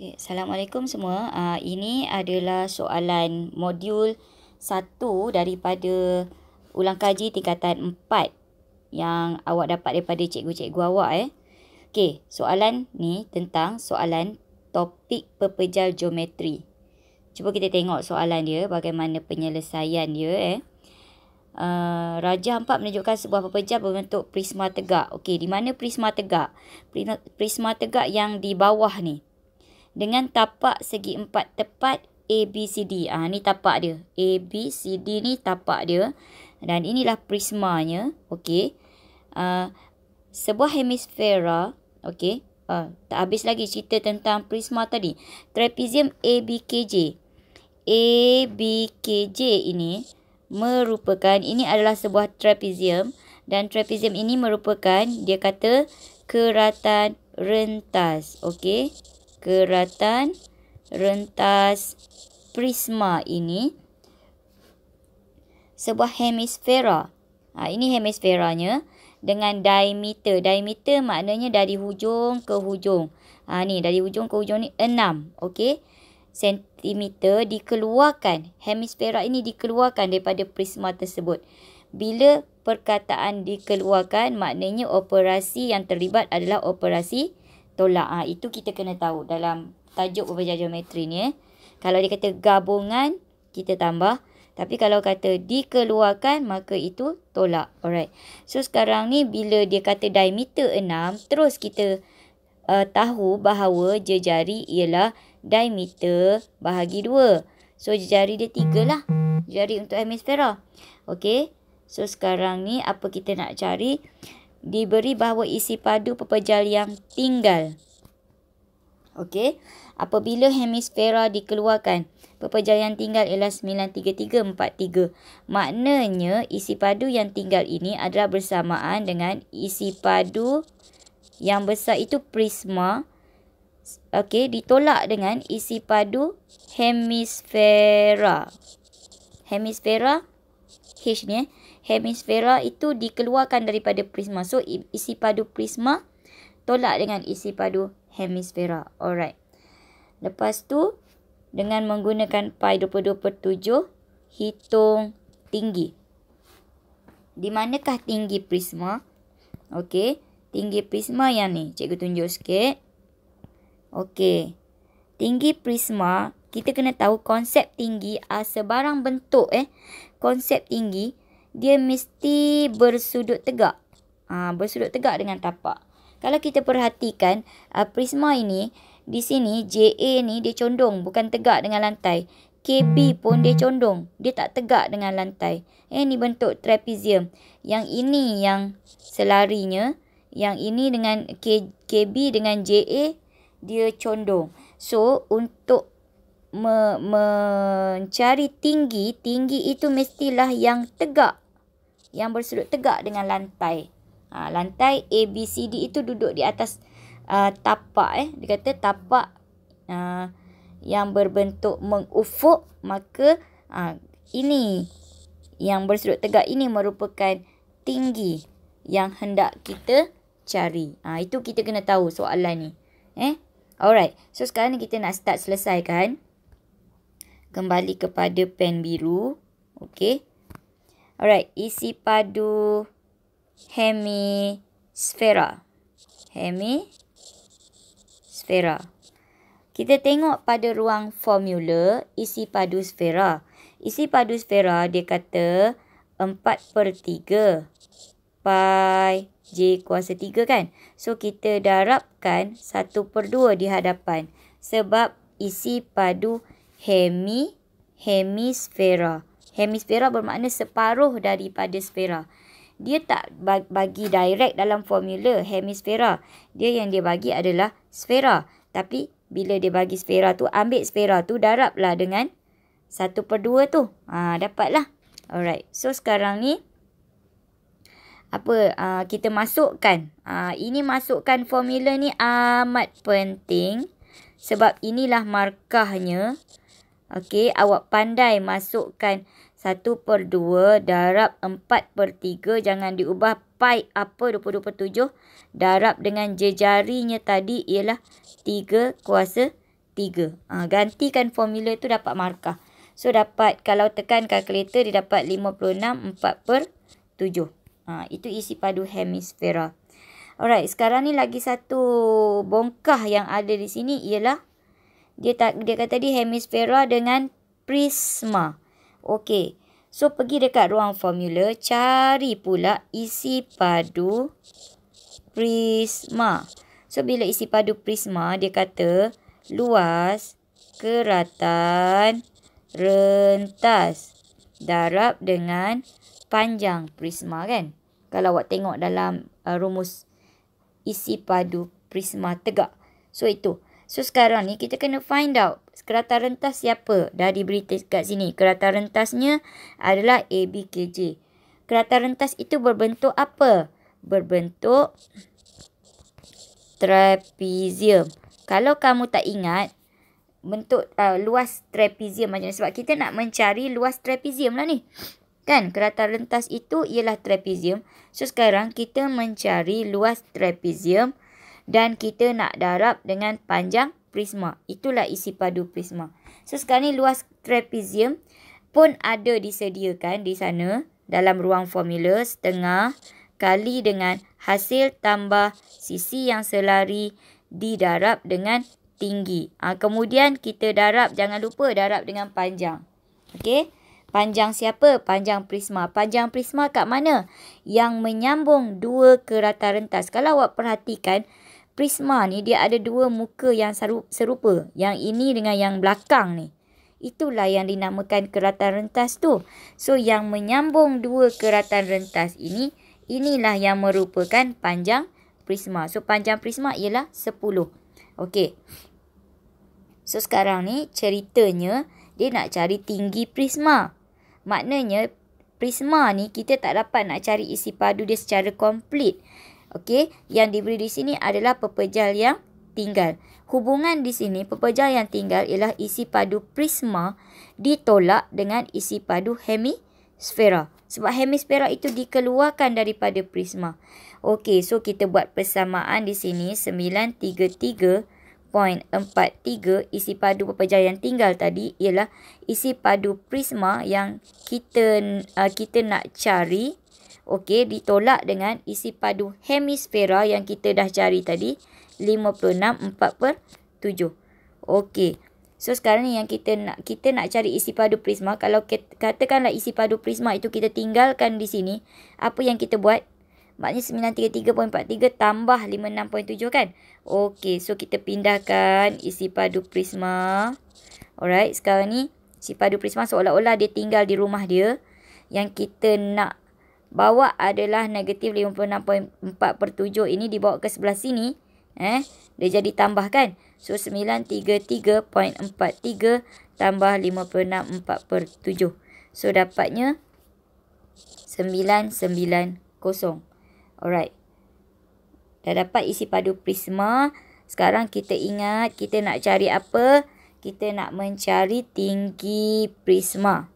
Okay, Assalamualaikum semua. Ini adalah soalan modul 1 daripada ulang kaji tingkatan 4 yang awak dapat daripada cikgu-cikgu awak. Okey, soalan ni tentang soalan topik pepejal geometri. Cuba kita tengok soalan dia, bagaimana penyelesaian dia. Rajah 4 menunjukkan sebuah pepejal berbentuk prisma tegak. Okey, di mana prisma tegak? Prisma tegak yang di bawah ni. Dengan tapak segi empat tepat ABCD. Ni tapak dia. ABCD ni tapak dia. Dan inilah prismanya. Okey. Sebuah hemisfera. Okey. Tak habis lagi cerita tentang prisma tadi. Trapezium ABKJ. ABKJ ini merupakan, ini adalah sebuah trapezium. Dan trapezium ini merupakan, dia kata, keratan rentas. Okey. Keratan rentas prisma ini sebuah hemisfera. Ini hemisferanya dengan diameter. Diameter maknanya dari hujung ke hujung. Ni dari hujung ke hujung ni 6. Okey. Sentimeter dikeluarkan. Hemisfera ini dikeluarkan daripada prisma tersebut. Bila perkataan dikeluarkan, maknanya operasi yang terlibat adalah operasi tolak. Itu kita kena tahu dalam tajuk pepejal geometri ni. Kalau dia kata gabungan, kita tambah. Tapi kalau kata dikeluarkan, maka itu tolak. Alright. So sekarang ni bila dia kata diameter 6, terus kita tahu bahawa jejari ialah diameter bahagi 2. So jejari dia 3 lah. Jejari untuk hemisfera. Okey. So sekarang ni apa kita nak cari? Diberi bahawa isi padu pepejal yang tinggal. Okey. Apabila hemisfera dikeluarkan, pepejal yang tinggal ialah 93343. Maknanya isi padu yang tinggal ini adalah bersamaan dengan isi padu yang besar itu prisma. Okey, ditolak dengan isi padu hemisfera. Hemisfera H ni hemisfera itu dikeluarkan daripada prisma. So isi padu prisma tolak dengan isi padu hemisfera. Alright. Lepas tu dengan menggunakan pi 22/7 hitung tinggi. Di manakah tinggi prisma? Okey, tinggi prisma yang ni. Cikgu tunjuk sikit. Okey. Tinggi prisma, kita kena tahu konsep tinggi sebarang bentuk konsep tinggi dia mesti bersudut tegak. Bersudut tegak dengan tapak. Kalau kita perhatikan prisma ini, di sini JA ni dia condong, bukan tegak dengan lantai. KB pun dia condong, dia tak tegak dengan lantai. Ni bentuk trapezium. Yang ini yang selarinya, yang ini dengan KB dengan JA dia condong. So untuk mencari tinggi itu mestilah yang tegak, yang bersudut tegak dengan lantai. Lantai ABCD itu duduk di atas tapak. Dia kata tapak yang berbentuk mengufuk, maka ini yang bersudut tegak ini merupakan tinggi yang hendak kita cari. Itu kita kena tahu soalan ni. Alright. So sekarang ni kita nak start selesaikan. Kembali kepada pen biru. Okey. Alright. Isi padu hemisfera. Hemisfera. Kita tengok pada ruang formula isi padu sfera. Isi padu sfera dia kata 4/3 pi J kuasa 3 kan. So kita darabkan 1/2 di hadapan. Sebab isi padu hemisfera. Hemisfera bermakna separuh daripada sfera. Dia tak bagi direct dalam formula hemisfera. Dia yang dia bagi adalah sfera. Tapi bila dia bagi sfera tu, ambil sfera tu, darablah dengan 1/2 tu. Dapatlah. Alright. So sekarang ni kita masukkan. Ini masukkan formula ni amat penting. Sebab inilah markahnya. Okey, awak pandai masukkan 1/2 darab 4/3. Jangan diubah pi apa 22/7. Darab dengan jejarinya tadi ialah 3 kuasa 3. Gantikan formula tu dapat markah. So dapat, kalau tekan kalkulator dia dapat 56 4/7. Itu isi padu hemisfera. Alright, sekarang ni lagi satu bongkah yang ada di sini ialah dia kata tadi hemisfera dengan prisma. Okey. So pergi dekat ruang formula, cari pula isi padu prisma. So bila isi padu prisma, dia kata luas keratan rentas darab dengan panjang prisma, kan? Kalau awak tengok dalam rumus isi padu prisma tegak. So itu. So sekarang ni kita kena find out keratan rentas siapa. Dah diberi kat sini. Keratan rentasnya adalah ABKJ. Keratan rentas itu berbentuk apa? Berbentuk trapezium. Kalau kamu tak ingat bentuk luas trapezium macam ni, sebab kita nak mencari luas trapezium lah ni. Kan, keratan rentas itu ialah trapezium. So sekarang kita mencari luas trapezium dan kita nak darab dengan panjang prisma. Itulah isi padu prisma. So sekarang ni luas trapezium pun ada disediakan di sana dalam ruang formula, setengah kali dengan hasil tambah sisi yang selari didarab dengan tinggi. Kemudian kita darab, jangan lupa darab dengan panjang. Okey. Panjang siapa? Panjang prisma. Panjang prisma kat mana? Yang menyambung dua keratan rentas. Kalau awak perhatikan, prisma ni dia ada dua muka yang serupa. Yang ini dengan yang belakang ni. Itulah yang dinamakan keratan rentas tu. So, yang menyambung dua keratan rentas ini, inilah yang merupakan panjang prisma. So, panjang prisma ialah 10. Okey. So, sekarang ni ceritanya dia nak cari tinggi prisma. Maknanya prisma ni kita tak dapat nak cari isi padu dia secara komplit. Okey, yang diberi di sini adalah pepejal yang tinggal. Hubungan di sini pepejal yang tinggal ialah isi padu prisma ditolak dengan isi padu hemisfera. Sebab hemisfera itu dikeluarkan daripada prisma. Okey, so kita buat persamaan di sini 933.43 isi padu pepejal yang tinggal tadi ialah isi padu prisma yang kita nak cari. Okey, ditolak dengan isi padu hemisfera yang kita dah cari tadi 56 4/7. Okey. So sekarang ni yang kita nak cari isi padu prisma. Kalau katakanlah isi padu prisma itu kita tinggalkan di sini, apa yang kita buat? Maknanya 933.43 tambah 56.7 kan? Okey, so kita pindahkan isi padu prisma. Alright, sekarang ni isi padu prisma seolah-olah dia tinggal di rumah dia. Yang kita nak bawa adalah negatif 56.4/7 ini dibawa ke sebelah sini. Dia jadi tambah kan? So 933.43 tambah 56.4/7. So dapatnya 990. Alright. Dah dapat isi padu prisma. Sekarang kita ingat kita nak cari apa? Kita nak mencari tinggi prisma.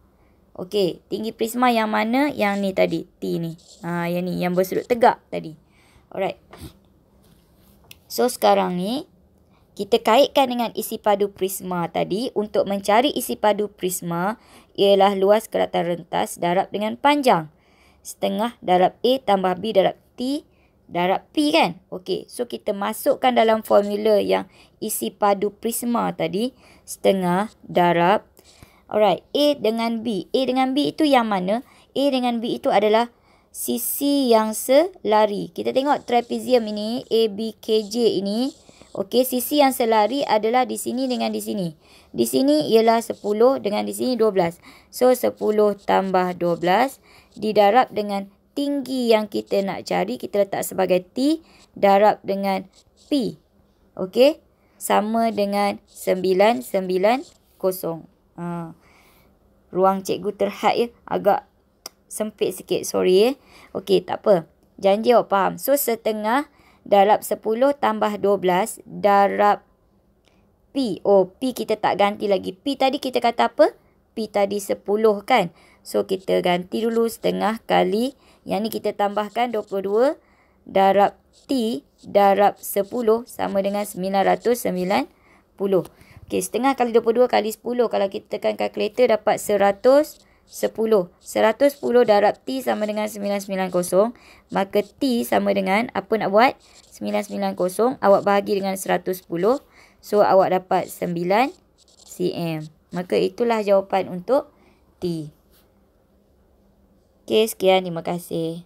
Okey, tinggi prisma yang mana? Yang ni tadi, T ni. Yang ni, yang bersudut tegak tadi. Alright. So sekarang ni kita kaitkan dengan isi padu prisma tadi. Untuk mencari isi padu prisma ialah luas keratan rentas darab dengan panjang. Setengah darab A tambah B darab T darab P kan? Okey, so kita masukkan dalam formula yang isi padu prisma tadi. Setengah darab. Alright, A dengan B. A dengan B itu yang mana? A dengan B itu adalah sisi yang selari. Kita tengok trapezium ini, ABKJ ini. Okey, sisi yang selari adalah di sini dengan di sini. Di sini ialah 10 dengan di sini 12. So, 10 tambah 12 didarab dengan tinggi yang kita nak cari. Kita letak sebagai T darab dengan P. Okey, sama dengan 990. Ruang cikgu terhad ya. Agak sempit sikit, sorry ya. Okey, tak apa. Janji awak faham. So, setengah darab 10 tambah 12 darab P. Oh, P kita tak ganti lagi. P tadi kita kata apa? P tadi 10 kan? So, kita ganti dulu setengah kali. Yang ni kita tambahkan 22 darab T darab 10 sama dengan 990. Okey, setengah kali 22 kali 10. Kalau kita tekan kalkulator dapat 110. 110 darab T sama dengan 990. Maka T sama dengan, apa nak buat? 990. Awak bahagi dengan 110. So, awak dapat 9 cm. Maka itulah jawapan untuk T. Okey, sekian. Terima kasih.